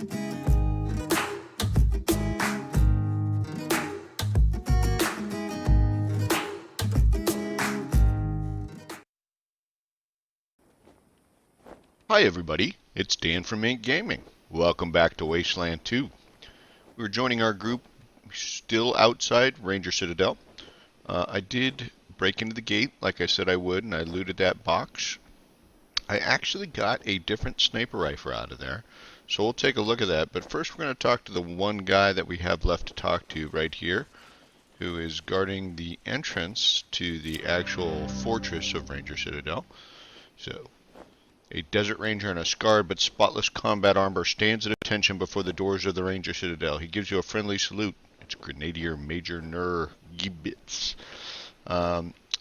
Hi everybody, it's Dan from Ink Gaming. Welcome back to Wasteland 2. We're joining our group still outside Ranger Citadel. I did break into the gate like I said I would, and I looted that box. I actually got a different sniper rifle out of there, so we'll take a look at that. But first we're going to talk to the one guy that we have left to talk to right here, who is guarding the entrance to the actual fortress of Ranger Citadel. So, a desert ranger in a scarred but spotless combat armor stands at attention before the doors of the Ranger Citadel. He gives you a friendly salute. It's Grenadier Major Nur Gibbets.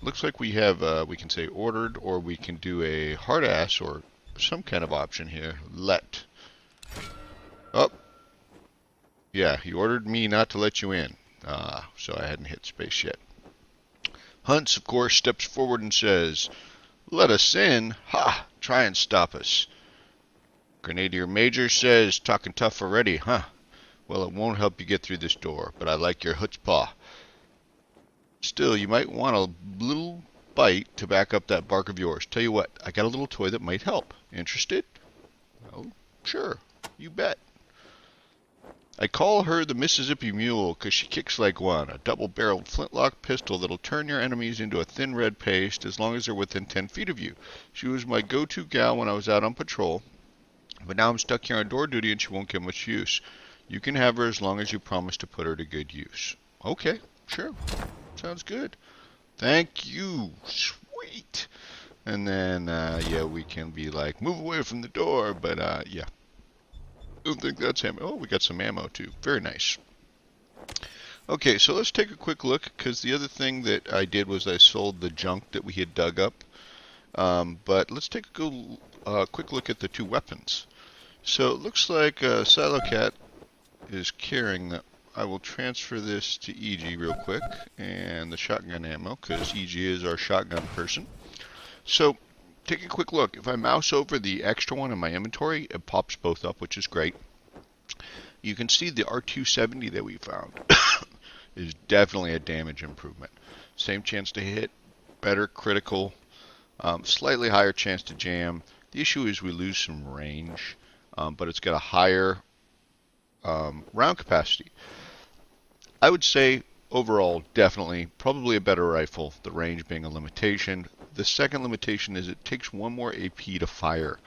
Looks like we have, we can say ordered, or we can do a hard ass, or some kind of option here. Let. Oh. Yeah, he ordered me not to let you in. So I hadn't hit space yet. Heuntz, of course, steps forward and says, "Let us in? Ha! Try and stop us." Grenadier Major says, "Talking tough already, huh? Well, it won't help you get through this door, but I like your chutzpah. Still, you might want a little bite to back up that bark of yours. Tell you what, I got a little toy that might help. Interested?" "Oh, sure. You bet. I call her the Mississippi Mule because she kicks like one. A double-barreled flintlock pistol that'll turn your enemies into a thin red paste as long as they're within 10 feet of you. She was my go-to gal when I was out on patrol, but now I'm stuck here on door duty and she won't get much use. You can have her as long as you promise to put her to good use." "Okay, sure. Sounds good. Thank you. Sweet." And then, yeah, we can be like, "Move away from the door," but, yeah. I don't think that's ammo. Oh, we got some ammo too. Very nice. Okay, so let's take a quick look, because the other thing that I did was I sold the junk that we had dug up. But let's take a quick look at the two weapons. So it looks like Sylokat is carrying that. I will transfer this to Eiji real quick, and the shotgun ammo, because Eiji is our shotgun person. So take a quick look. If I mouse over the extra one in my inventory, it pops both up, which is great. You can see the R270 that we found is definitely a damage improvement. Same chance to hit, better critical, slightly higher chance to jam. The issue is we lose some range, but it's got a higher round capacity. I would say overall, definitely, probably a better rifle, the range being a limitation. The second limitation is it takes one more AP to fire.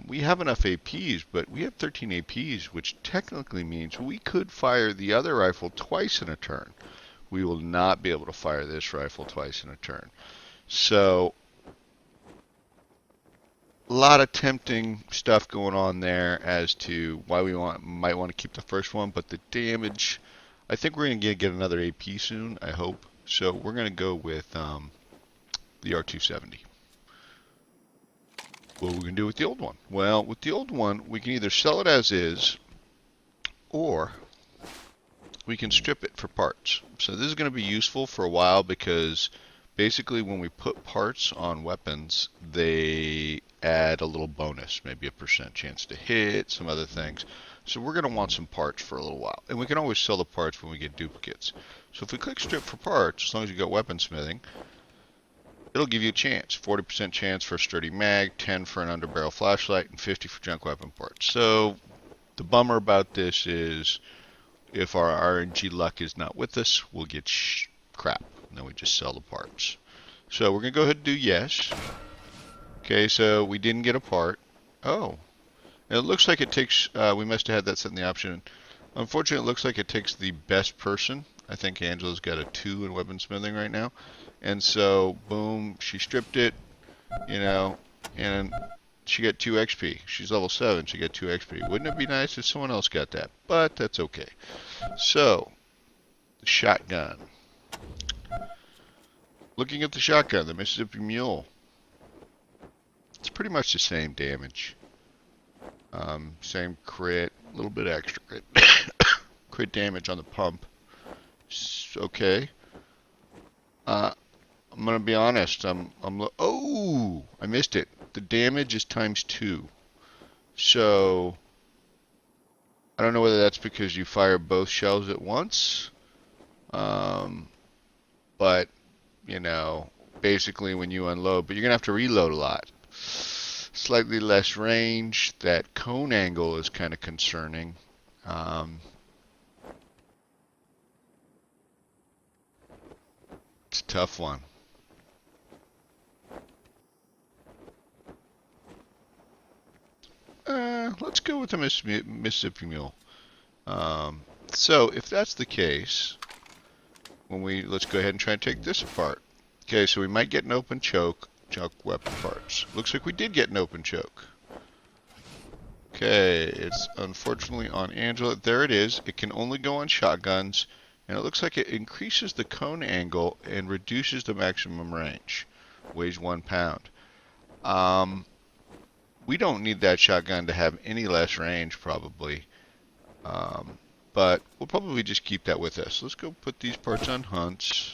We have enough APs, but we have 13 APs, which technically means we could fire the other rifle twice in a turn. We will not be able to fire this rifle twice in a turn. So, a lot of tempting stuff going on there as to why we might want to keep the first one, but the damage, I think we're going to get another AP soon, I hope. So we're going to go with the R270. What are we going to do with the old one? Well, with the old one, we can either sell it as is, or we can strip it for parts. So this is going to be useful for a while, because basically when we put parts on weapons, they add a little bonus, maybe a % chance to hit, some other things. So we're going to want some parts for a little while. And we can always sell the parts when we get duplicates. So if we click strip for parts, as long as you got weaponsmithing, it'll give you a chance. 40% chance for a sturdy mag, 10 for an underbarrel flashlight, and 50 for junk weapon parts. So the bummer about this is if our RNG luck is not with us, we'll get crap. And then we just sell the parts. So we're going to go ahead and do yes. Okay, so we didn't get a part. Oh. And it looks like it takes, we must have had that set in the option. Unfortunately, it looks like it takes the best person. I think Angela's got a 2 in weaponsmithing right now. And so, boom, she stripped it, you know, and she got 2 XP. She's level 7, she got 2 XP. Wouldn't it be nice if someone else got that? But that's okay. So, the shotgun. Looking at the shotgun, the Mississippi Mule. It's pretty much the same damage. Same crit, a little bit extra crit. Crit damage on the pump. Okay. I'm gonna be honest. Oh, I missed it. The damage is times 2. So I don't know whether that's because you fire both shells at once, um, but you know, basically when you unload, but you're gonna have to reload a lot. Slightly less range. That cone angle is kind of concerning. Um, it's a tough one. Let's go with the Mississippi Mule. Um, so if that's the case, let's go ahead and try and take this apart. Okay, so we might get an open choke weapon parts. Looks like we did get an open choke. Okay, it's unfortunately on Angela. There it is. It can only go on shotguns, and it looks like it increases the cone angle and reduces the maximum range. Weighs 1 pound. We don't need that shotgun to have any less range, probably. But we'll probably just keep that with us. Let's go put these parts on Heuntz.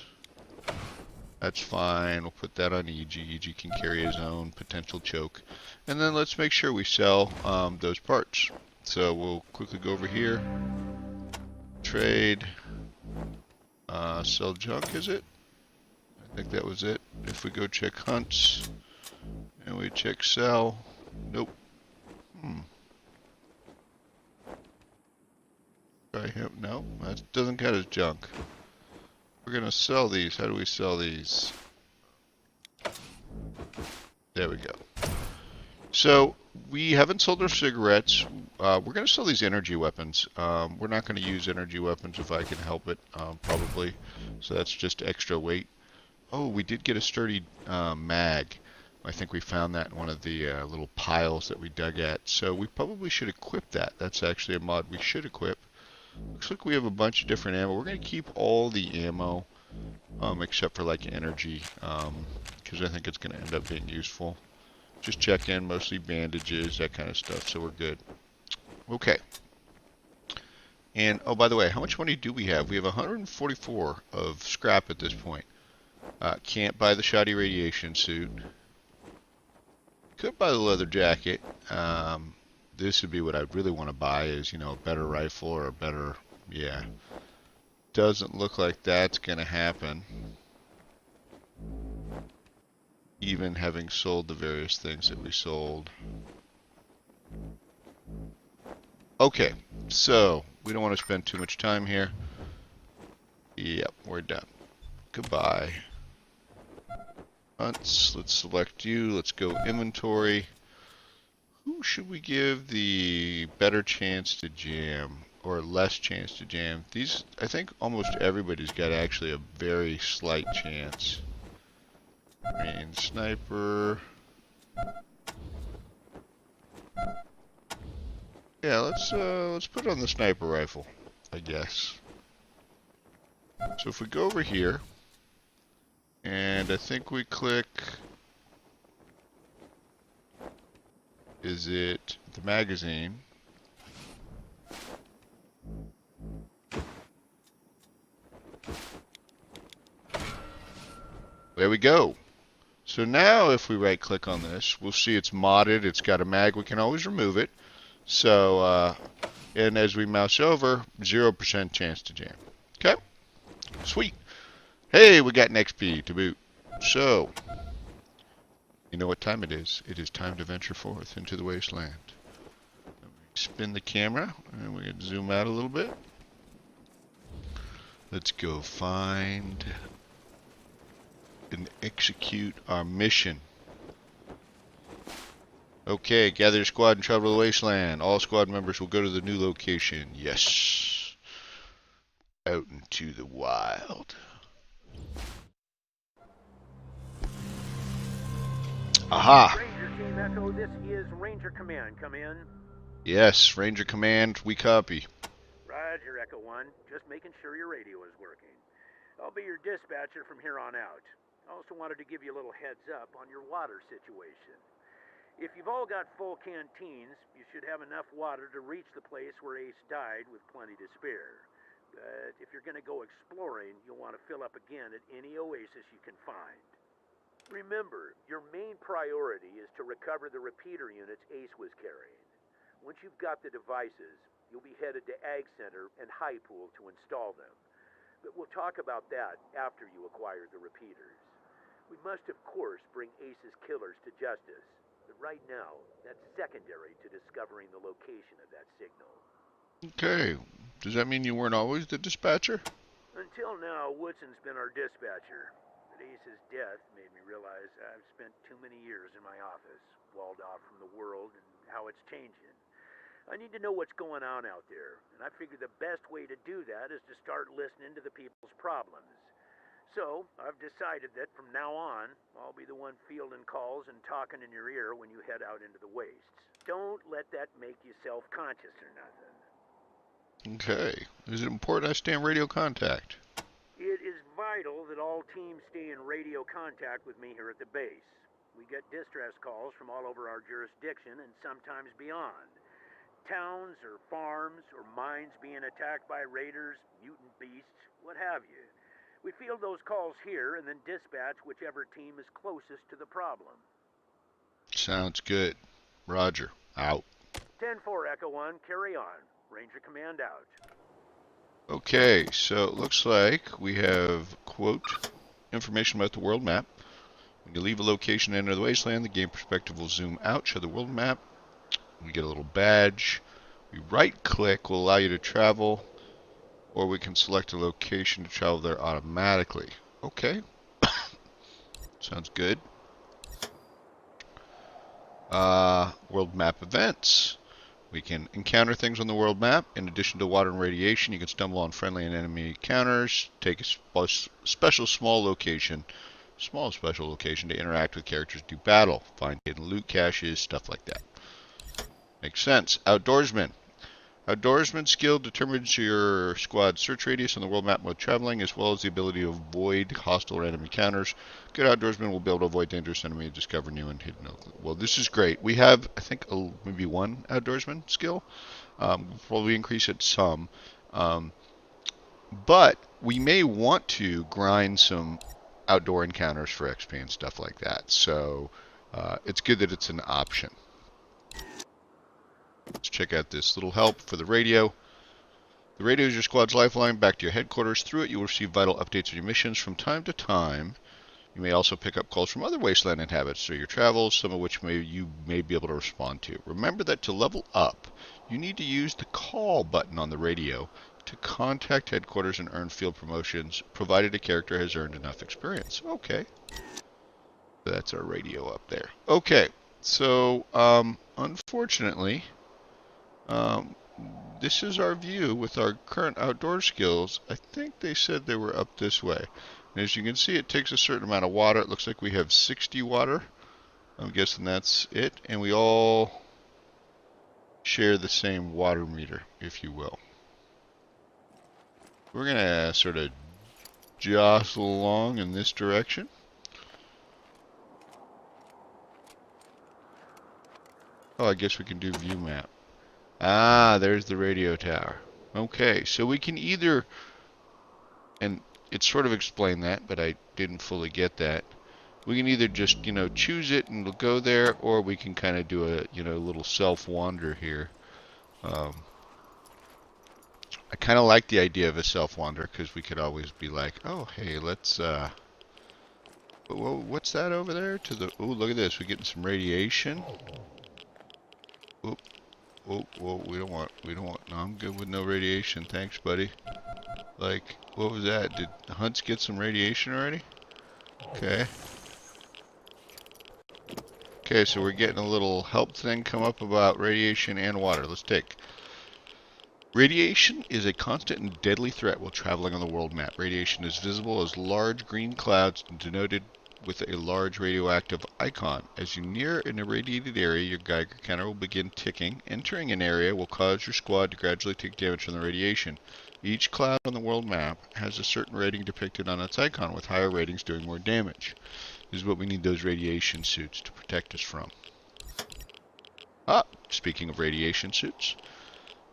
That's fine. We'll put that on Eiji. Eiji can carry his own potential choke. And then let's make sure we sell those parts. So we'll quickly go over here. Trade. Sell junk, is it? I think that was it. If we go check Heuntz and we check sell. Nope. Try him. No, that doesn't count as junk. We're gonna sell these. How do we sell these? There we go. So we haven't sold our cigarettes. We're gonna sell these energy weapons. We're not gonna use energy weapons if I can help it, probably. So that's just extra weight. Oh, we did get a sturdy mag. I think we found that in one of the little piles that we dug at. So we probably should equip that. That's actually a mod we should equip. Looks like we have a bunch of different ammo. We're going to keep all the ammo except for like energy because I think it's going to end up being useful. Just check in, mostly bandages, that kind of stuff, so we're good. Okay. And, oh, by the way, how much money do we have? We have 144 of scrap at this point. Can't buy the shoddy radiation suit. Could buy the leather jacket. This would be what I'd really want to buy is, you know, a better rifle or a better, yeah. Doesn't look like that's going to happen. Even having sold the various things that we sold. Okay, so we don't want to spend too much time here. Yep, we're done. Goodbye. Let's select you. Let's go inventory. Who should we give the better chance to jam or less chance to jam? These, I think almost everybody's got actually a very slight chance. Main sniper. Yeah, let's put on the sniper rifle, I guess. So if we go over here, and I think we click, is it the magazine? There we go. So now if we right click on this, we'll see it's modded, it's got a mag, we can always remove it. So, and as we mouse over, 0% chance to jam. Okay, sweet. Hey, we got an XP to boot. So, you know what time it is. It is time to venture forth into the wasteland. Spin the camera, and we can zoom out a little bit. Let's go find and execute our mission. Okay, gather your squad and travel to the wasteland. All squad members will go to the new location. Yes. Out into the wild. Aha! Ranger Team Echo, this is Ranger Command. Come in. Yes, Ranger Command, we copy. Roger, Echo 1. Just making sure your radio is working. I'll be your dispatcher from here on out. I also wanted to give you a little heads up on your water situation. If you've all got full canteens, you should have enough water to reach the place where Ace died with plenty to spare. But if you're going to go exploring, you'll want to fill up again at any oasis you can find. Remember, your main priority is to recover the repeater units Ace was carrying. Once you've got the devices, You'll be headed to Ag Center and High Pool to install them. But we'll talk about that after you acquire the repeaters. We must, of course, bring Ace's killers to justice. But right now, that's secondary to discovering the location of that signal. Okay. Does that mean you weren't always the dispatcher? Until now, Woodson's been our dispatcher. But Ace's death made me realize I've spent too many years in my office, walled off from the world and how it's changing. I need to know what's going on out there, and I figure the best way to do that is to start listening to the people's problems. So, I've decided that from now on, I'll be the one fielding calls and talking in your ear when you head out into the wastes. Don't let that make you self-conscious or nothing. Okay. Is it important I stay in radio contact? It is vital that all teams stay in radio contact with me here at the base. We get distress calls from all over our jurisdiction and sometimes beyond. Towns or farms or mines being attacked by raiders, mutant beasts, what have you. We field those calls here and then dispatch whichever team is closest to the problem. Sounds good. Roger. Out. 10-4 Echo 1, carry on. Ranger Command out. Okay, so it looks like we have, quote, information about the world map. When you leave a location and enter the wasteland, the game perspective will zoom out, show the world map. We get a little badge. We right-click will allow you to travel, or we can select a location to travel there automatically. Okay. Sounds good. World map events. We can encounter things on the world map. In addition to water and radiation, you can stumble on friendly and enemy encounters, take a special small location to interact with characters, do battle, find hidden loot caches, stuff like that. Makes sense. Outdoorsman. Outdoorsman skill determines your squad's search radius on the world map while traveling, as well as the ability to avoid hostile or enemy encounters. Good outdoorsman will be able to avoid dangerous enemies, discover new and hidden. Well, this is great. We have, I think, maybe one outdoorsman skill. We'll probably increase it some. But we may want to grind some outdoor encounters for XP and stuff like that. So it's good that it's an option. Let's check out this little help for the radio. The radio is your squad's lifeline back to your headquarters. Through it, you will receive vital updates on your missions from time to time. You may also pick up calls from other Wasteland inhabitants through your travels, some of which you may be able to respond to. Remember that to level up, you need to use the call button on the radio to contact headquarters and earn field promotions, provided a character has earned enough experience. Okay. That's our radio up there. Okay, so unfortunately, this is our view with our current outdoor skills. I think they said they were up this way. And as you can see, it takes a certain amount of water. It looks like we have 60 water. I'm guessing that's it. And we all share the same water meter, if you will. We're going to sort of jostle along in this direction. Oh, I guess we can do view map. Ah, there's the radio tower. Okay, so we can either, and it sort of explained that, but I didn't fully get that. We can either just, choose it and we'll go there, or we can kind of do a, little self-wander here. I kind of like the idea of a self-wander, because we could always be like, oh, hey, let's, what's that over there? Oh, look at this, we're getting some radiation. Oop. Whoa, we don't want, no, I'm good with no radiation, thanks, buddy. Like, what was that? Did Heuntz get some radiation already? Okay. Okay, so we're getting a little help thing come up about radiation and water. Let's take. Radiation is a constant and deadly threat while traveling on the world map. Radiation is visible as large green clouds denoted with a large radioactive icon. As you near an irradiated area, your Geiger counter will begin ticking. Entering an area will cause your squad to gradually take damage from the radiation. Each cloud on the world map has a certain rating depicted on its icon, with higher ratings doing more damage. This is what we need those radiation suits to protect us from. Speaking of radiation suits,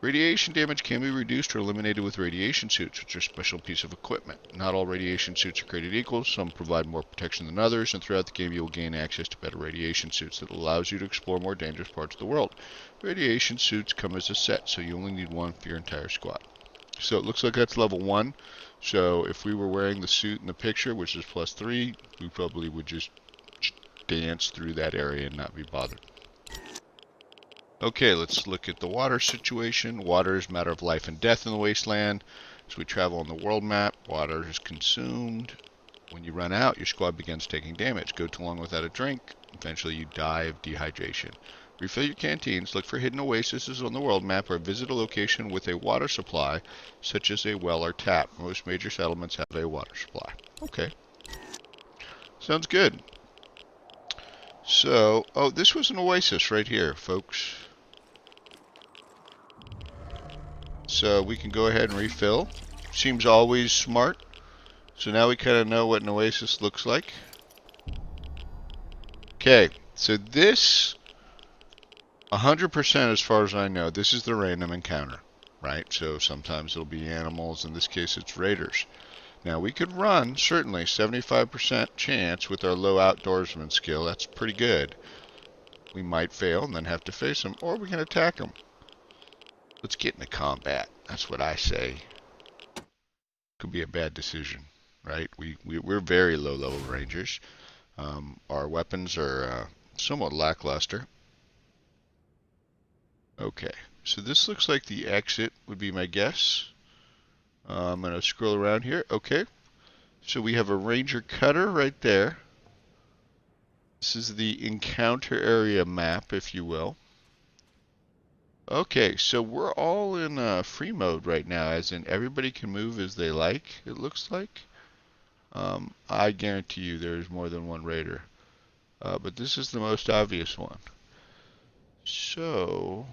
Radiation damage can be reduced or eliminated with radiation suits, which are a special piece of equipment. Not all radiation suits are created equal. Some provide more protection than others, and throughout the game you will gain access to better radiation suits that allows you to explore more dangerous parts of the world. Radiation suits come as a set, so you only need one for your entire squad. So it looks like that's level 1. So if we were wearing the suit in the picture, which is +3, we probably would just dance through that area and not be bothered. Okay, let's look at the water situation. Water is a matter of life and death in the Wasteland. As we travel on the world map, water is consumed. When you run out, your squad begins taking damage. Go too long without a drink, eventually you die of dehydration. Refill your canteens, look for hidden oases on the world map, or visit a location with a water supply, such as a well or tap. Most major settlements have a water supply. Okay. Sounds good. So, oh, this was an oasis right here, folks. So we can go ahead and refill. Seems always smart. So now we kind of know what an oasis looks like. Okay, so this, 100% as far as I know, this is the random encounter, right? So sometimes it'll be animals. In this case, it's raiders. Now we could run, certainly, 75% chance with our low outdoorsman skill. That's pretty good. We might fail and then have to face them, or we can attack them. Let's get into combat. That's what I say. Could be a bad decision, right? We're very low level rangers. Our weapons are somewhat lackluster. Okay, so this looks like the exit would be my guess. I'm going to scroll around here. Okay, so we have a ranger cutter right there. This is the encounter area map, if you will. Okay, so we're all in free mode right now, as in everybody can move as they like, it looks like. I guarantee you there's more than one raider. But this is the most obvious one. So,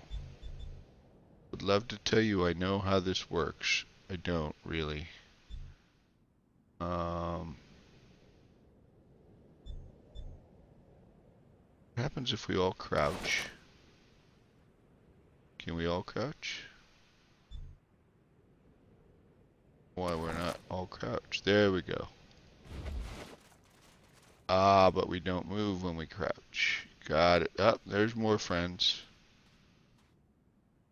would love to tell you I know how this works. I don't really. What happens if we all crouch? Can we all crouch? Why we're not all crouched? There we go. Ah, but we don't move when we crouch. Got it. Oh, there's more friends.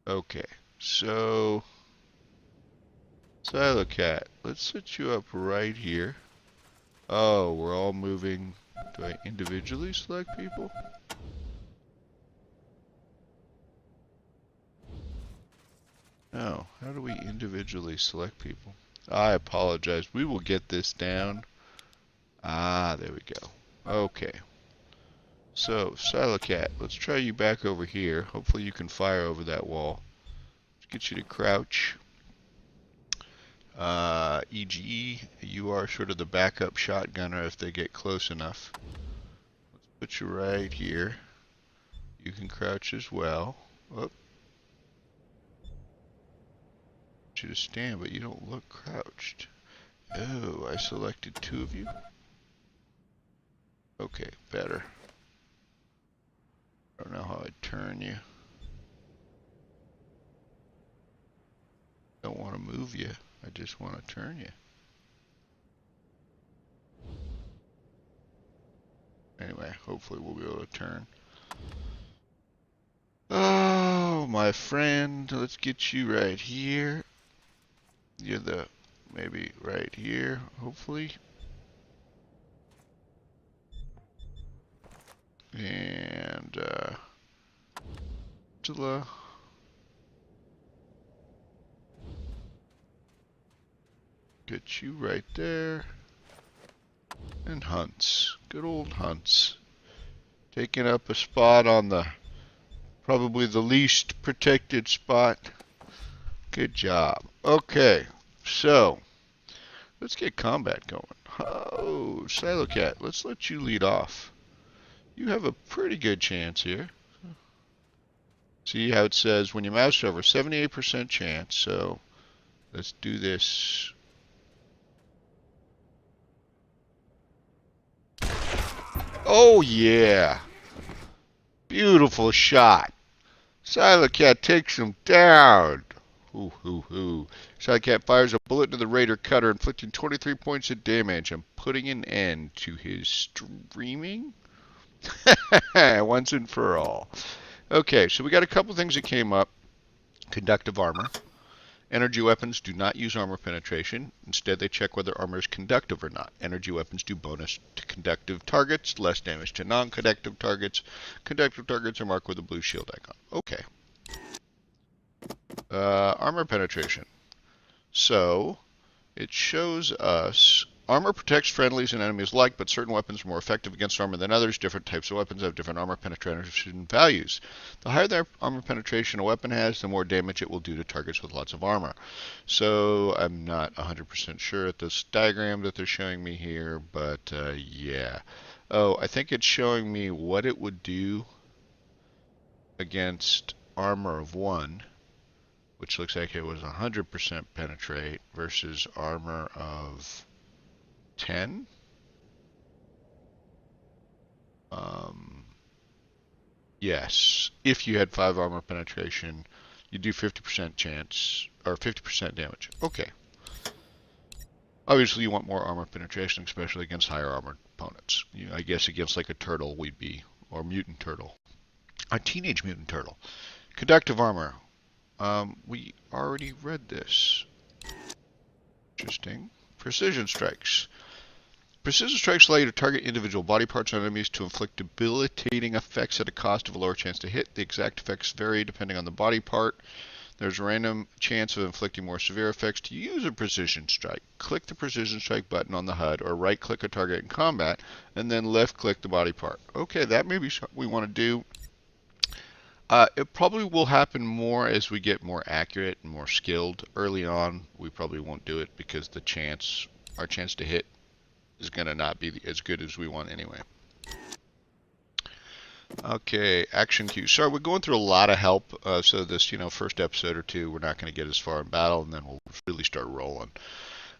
Okay, so Sylokat, let's set you up right here. Oh, we're all moving. Do I individually select people? No. How do we individually select people? I apologize. We will get this down. Ah, there we go. Okay. So, Sylokat, let's try you back over here. Hopefully you can fire over that wall. Let's get you to crouch. Eiji, you are sort of the backup shotgunner if they get close enough. Let's put you right here. You can crouch as well. Oh. You to stand, but you don't look crouched. Oh, I selected 2 of you. Okay, better. I don't know how I'd turn you. Don't want to move you. I just want to turn you. Anyway, hopefully we'll be able to turn. Oh, my friend, let's get you right here. You're the, maybe right here, hopefully. And, Angela. Get you right there. And Heuntz. Good old Heuntz. Taking up a spot on the, probably the least protected spot. Good job. Okay, so let's get combat going. Oh, Sylokat, let's let you lead off. You have a pretty good chance here. See how it says when you mouse over, 78% chance. So let's do this. Oh yeah, beautiful shot. Sylokat takes him down. Hoo hoo hoo. Sylokat fires a bullet into the raider cutter, inflicting 23 points of damage and putting an end to his streaming. Once and for all. Okay, so we got a couple things that came up. Conductive armor. Energy weapons do not use armor penetration. Instead, they check whether armor is conductive or not. Energy weapons do bonus to conductive targets, less damage to non-conductive targets. Conductive targets are marked with a blue shield icon. Okay. Armor penetration. So, it shows us armor protects friendlies and enemies alike, but certain weapons are more effective against armor than others. Different types of weapons have different armor penetration values. The higher the armor penetration a weapon has, the more damage it will do to targets with lots of armor. So I'm not 100% sure at this diagram that they're showing me here, but yeah. Oh, I think it's showing me what it would do against armor of 1, which looks like it was 100% penetrate versus armor of 10. Yes, if you had 5 armor penetration, you do 50% chance, or 50% damage. Okay. Obviously, you want more armor penetration, especially against higher armored opponents. I guess against like a turtle, we'd be, or mutant turtle. A teenage mutant turtle. Conductive armor. We already read this. Interesting. Precision strikes. Precision strikes allow you to target individual body parts on enemies to inflict debilitating effects at a cost of a lower chance to hit. The exact effects vary depending on the body part. There's a random chance of inflicting more severe effects. To use a precision strike, click the precision strike button on the HUD or right click a target in combat and then left click the body part. Okay, that may be something we want to do. It probably will happen more as we get more accurate and more skilled. Early on, we probably won't do it because our chance to hit is going to not be as good as we want anyway. Okay, action cue. Sorry, we're going through a lot of help. So this, first episode or two, we're not going to get as far in battle, and then we'll really start rolling.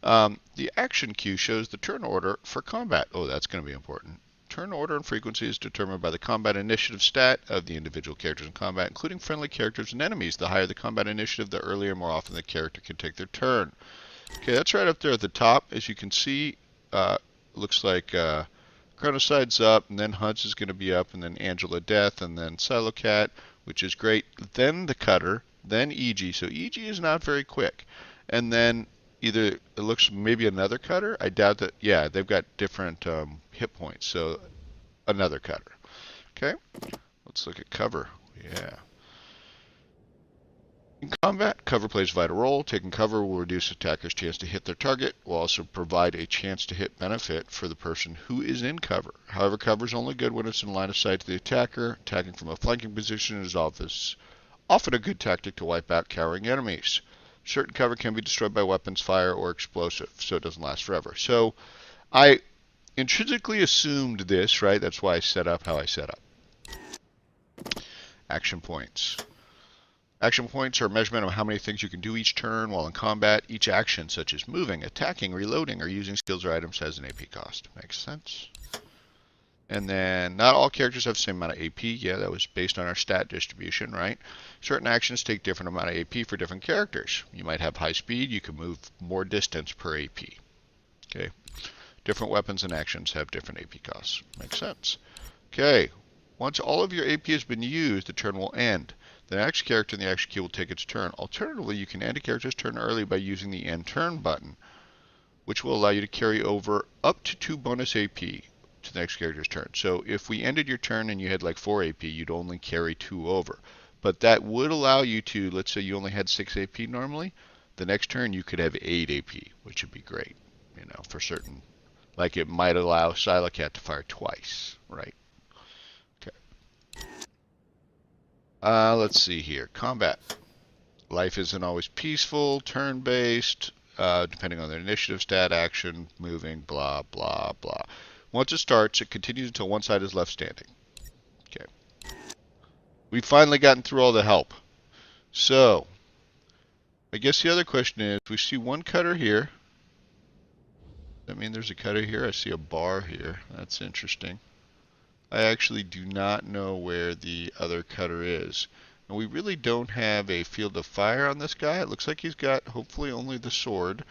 The action cue shows the turn order for combat. Oh, that's going to be important. Turn order and frequency is determined by the combat initiative stat of the individual characters in combat, including friendly characters and enemies. The higher the combat initiative, the earlier and more often the character can take their turn. Okay, that's right up there at the top. As you can see, looks like Cronocyde's up, and then Heuntz is going to be up, and then Angela Death, and then Sylokat, which is great. Then the Cutter, then Eiji. So Eiji is not very quick. And then either it looks maybe another Cutter. I doubt that. Yeah, they've got different hit points. So another Cutter. Okay, let's look at cover. Yeah. In combat, cover plays a vital role. Taking cover will reduce attackers' chance to hit their target, will also provide a chance to hit benefit for the person who is in cover. However, cover is only good when it's in line of sight to the attacker. Attacking from a flanking position is often a good tactic to wipe out cowering enemies. Certain cover can be destroyed by weapons, fire, or explosive, so it doesn't last forever. So I intrinsically assumed this, right? That's why I set up how I set up. Action points. Action points are a measurement of how many things you can do each turn while in combat. Each action, such as moving, attacking, reloading, or using skills or items, has an AP cost. Makes sense. And then not all characters have the same amount of AP. Yeah, that was based on our stat distribution, right? Certain actions take different amount of AP for different characters. You might have high speed. You can move more distance per AP. Okay. Different weapons and actions have different AP costs. Makes sense. Okay. Once all of your AP has been used, the turn will end. The next character in the action queue will take its turn. Alternatively, you can end a character's turn early by using the end turn button, which will allow you to carry over up to 2 bonus AP to the next character's turn. So if we ended your turn and you had like 4 AP, you'd only carry 2 over. But that would allow you to, let's say you only had 6 AP normally, the next turn you could have 8 AP, which would be great, for certain. Like it might allow Sylokat to fire twice, right? Let's see here. Combat. Life isn't always peaceful, turn-based, depending on their initiative, stat, action, moving, blah, blah, blah. Once it starts, it continues until one side is left standing. Okay. We've finally gotten through all the help. So, I guess the other question is, we see one cutter here. Does that mean there's a cutter here? I see a bar here. That's interesting. I actually do not know where the other cutter is. And we really don't have a field of fire on this guy. It looks like he's got hopefully only the sword,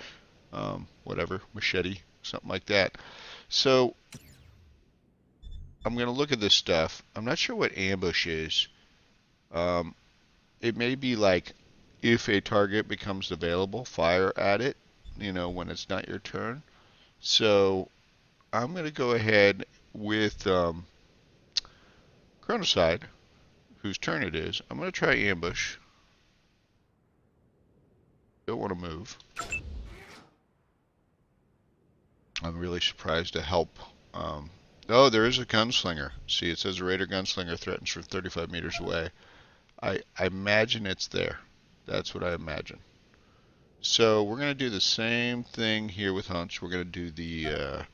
whatever, machete, something like that. So I'm going to look at this stuff. I'm not sure what ambush is. Um, it may be like if a target becomes available, fire at it, when it's not your turn. So I'm going to go ahead with Cronocyde, whose turn it is. I'm going to try ambush. Don't want to move. I'm really surprised to help. Oh, there is a gunslinger. See, it says a raider gunslinger threatens from 35 meters away. I imagine it's there. That's what I imagine. So we're going to do the same thing here with Heuntz. We're going to do the,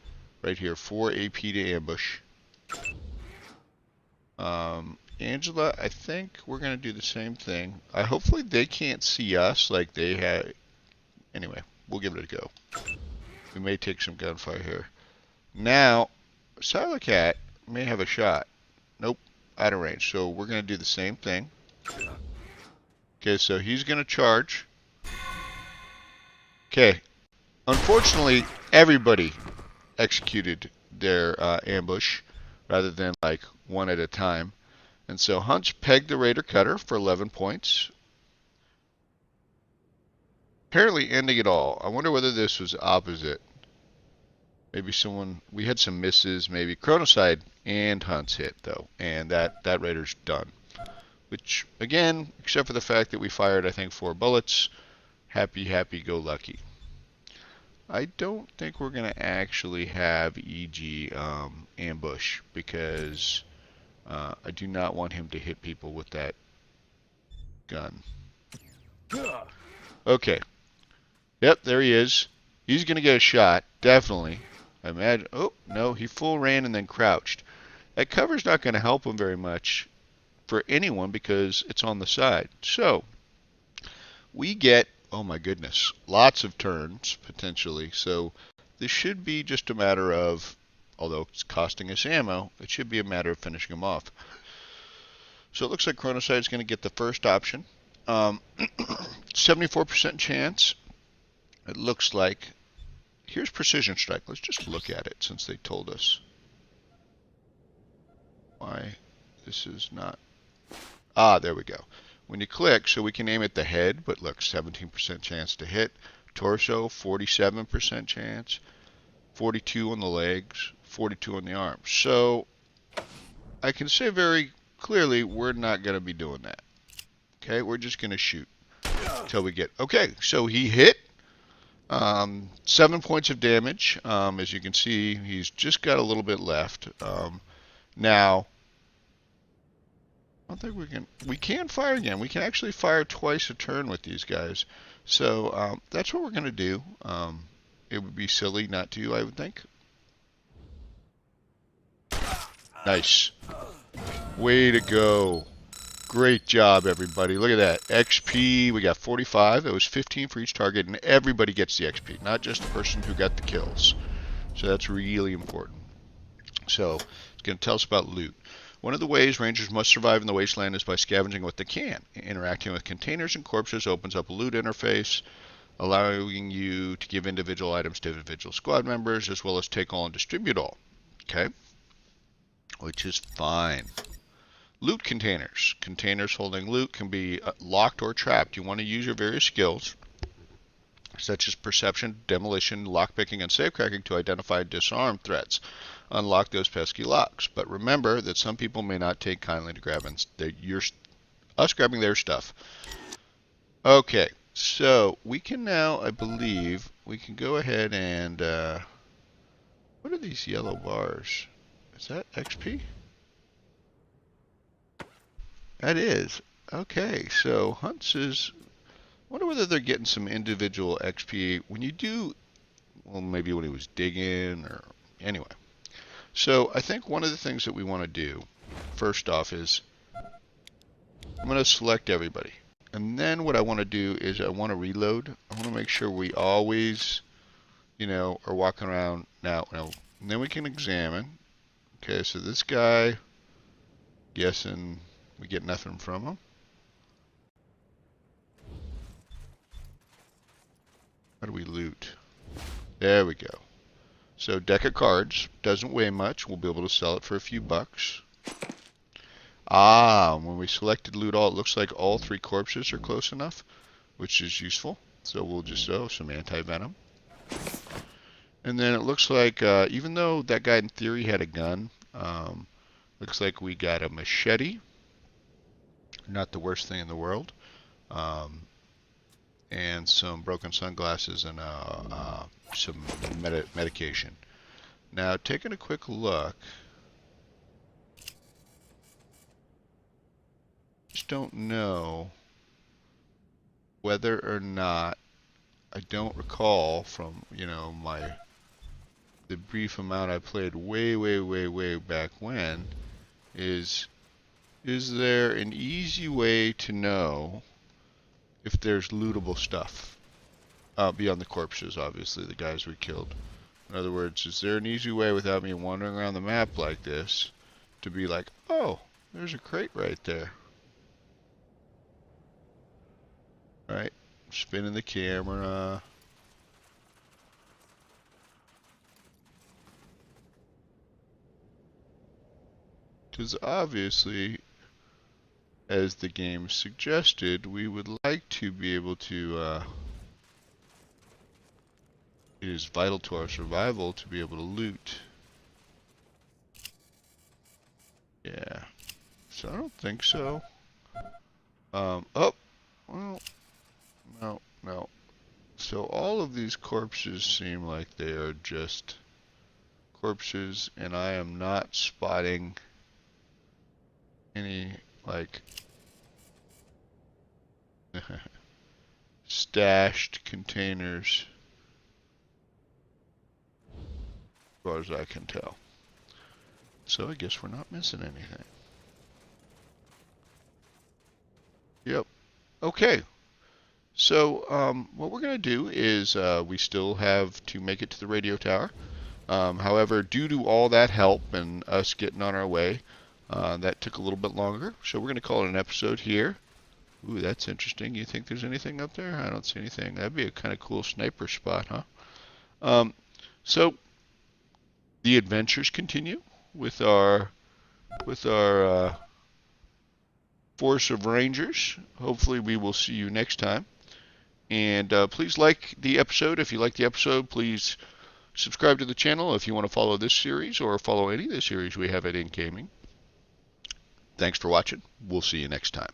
right here, 4 AP to ambush. Angela, I think we're going to do the same thing. Hopefully they can't see us like they have. Anyway, we'll give it a go. We may take some gunfire here. Now, Sylokat may have a shot. Nope, out of range. So we're going to do the same thing. Okay, so he's going to charge. Okay, unfortunately, everybody executed their ambush rather than like one at a time. And so Heuntz pegged the Raider Cutter for 11 points. Apparently ending it all. I wonder whether this was opposite. Maybe we had some misses, maybe. Cronocyde and Heuntz hit, though. And that Raider's done. Which, again, except for the fact that we fired, I think, 4 bullets. Happy, go lucky. I don't think we're going to actually have Eiji ambush because I do not want him to hit people with that gun. Okay. Yep, there he is. He's going to get a shot, definitely. I imagine. Oh, no, he full ran and then crouched. That cover's not going to help him very much for anyone because it's on the side. So, we get, oh my goodness, lots of turns, potentially. So, this should be just a matter of, although it's costing us ammo, it should be a matter of finishing him off. So, it looks like Cronocyde is going to get the first option. 74% chance. It looks like. Here's Precision Strike. Let's just look at it since they told us why this is not. Ah, there we go. When you click, so we can aim at the head, but look, 17% chance to hit. Torso, 47% chance. 42 on the legs, 42 on the arms. So I can say very clearly we're not going to be doing that. Okay, we're just going to shoot until we get. Okay, so he hit. 7 points of damage. As you can see, he's just got a little bit left. Now, I don't think we can fire again. We can actually fire twice a turn with these guys. So that's what we're going to do. It would be silly not to, I would think. Nice. Way to go. Great job, everybody. Look at that. XP, we got 45. It was 15 for each target, and everybody gets the XP, not just the person who got the kills. So that's really important. So it's going to tell us about loot. One of the ways Rangers must survive in the Wasteland is by scavenging what they can. Interacting with containers and corpses opens up a loot interface, allowing you to give individual items to individual squad members, as well as take all and distribute all. Okay? Which is fine. Loot containers. Containers holding loot can be locked or trapped. You want to use your various skills, such as perception, demolition, lockpicking, and safecracking to identify and disarm threats. Unlock those pesky locks. But remember that some people may not take kindly to grabbing us grabbing their stuff. Okay, so we can now, I believe, we can go ahead and what are these yellow bars? Is that XP? That is. Okay, so Heuntz is. I wonder whether they're getting some individual XP when you do. Well, maybe when he was digging or. Anyway. So I think one of the things that we want to do, first off, is I'm going to select everybody. And then what I want to do is I want to reload. I want to make sure we always, are walking around now. And then we can examine. Okay, so this guy, guessing. We get nothing from him. How do we loot? There we go. So deck of cards. Doesn't weigh much. We'll be able to sell it for a few bucks. Ah, when we selected loot all, it looks like all 3 corpses are close enough, which is useful. So we'll just, some anti-venom. And then it looks like, even though that guy in theory had a gun, looks like we got a machete. Not the worst thing in the world. And some broken sunglasses and some medication. Now, taking a quick look, just don't know whether or not, I don't recall from, the brief amount I played way back when, is there an easy way to know if there's lootable stuff beyond the corpses, obviously, the guys we killed? In other words, is there an easy way without me wandering around the map like this to be like, oh, there's a crate right there? Right? Spinning the camera. Because obviously, as the game suggested, we would like to be able to, it is vital to our survival to be able to loot. Yeah. So I don't think so. Oh, well, no. So all of these corpses seem like they are just corpses, and I am not spotting any, like, stashed containers, as far as I can tell. So I guess we're not missing anything. Yep. Okay. So what we're going to do is we still have to make it to the radio tower. However, due to all that help and us getting on our way, that took a little bit longer. So we're going to call it an episode here. Ooh, that's interesting. You think there's anything up there? I don't see anything. That'd be a kind of cool sniper spot, huh? So the adventures continue with our force of rangers. Hopefully we will see you next time. And please like the episode. If you like the episode, please subscribe to the channel if you want to follow this series or follow any of the series we have at In Gaming. Thanks for watching. We'll see you next time.